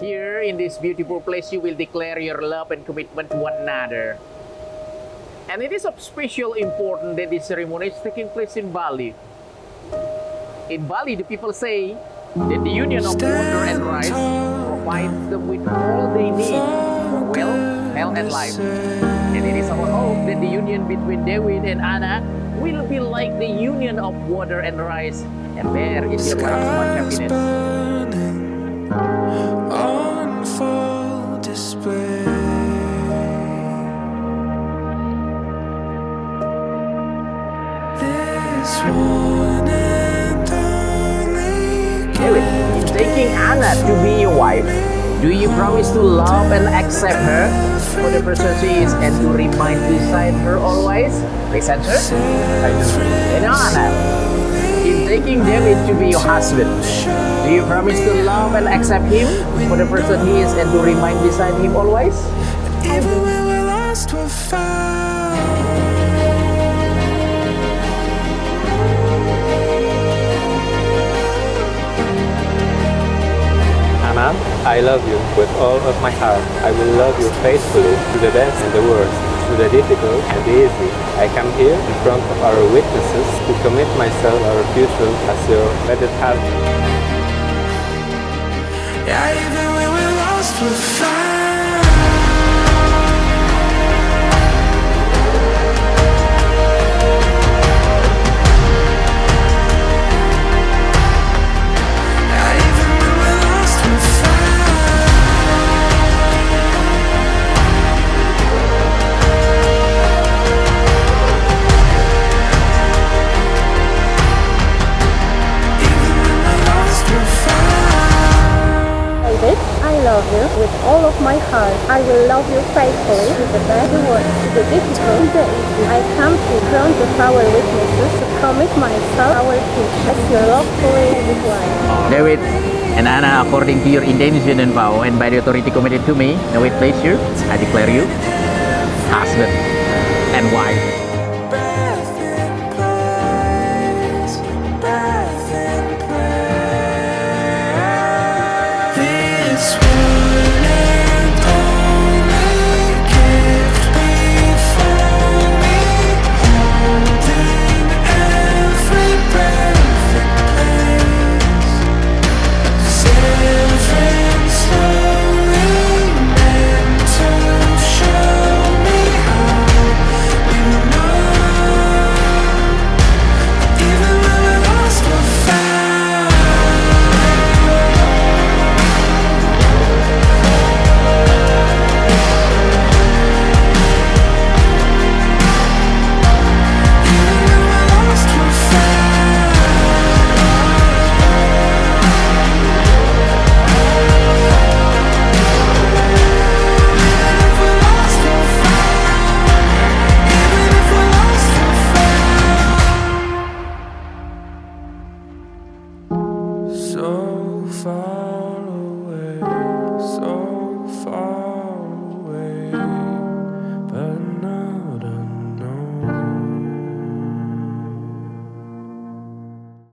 Here in this beautiful place, you will declare your love and commitment to one another. And it is of special importance that this ceremony is taking place in Bali. In Bali, the people say that the union of water and rice provides them with all they need for wealth, health, and life. And it is our hope that the union between Dawid and Anna will be like the union of water and rice, and there is your life much happiness. On full display. This one and only Dawid, in taking Anna to be your wife, do you promise to love and accept her for the person she is and to remain beside her always? Please answer. I do. And Anna, in taking Dawid to be your husband, do you promise to love and accept him for the person he is and to remain beside him always? even when we're lost, we're found. Anna, I love you with all of my heart. I will love you faithfully through the best and the worst, through the difficult and the easy. I come here in front of our witnesses to commit myself our future as your wedded husband. Yeah, even when we're lost, we're found. Yeah, even when we're lost, we're found. Even when we're lost, we're found. David, I love you with all of my heart. I will love you faithfully with the bad, the worst, the difficult, the easy. I come to front of our witnesses to commit myself, our future, as your lawfully wedded wife. Dawid and Anna, according to your intention and vow and by the authority committed to me, now with pleasure, I declare you husband and wife. Breath in place, breath in place. This one.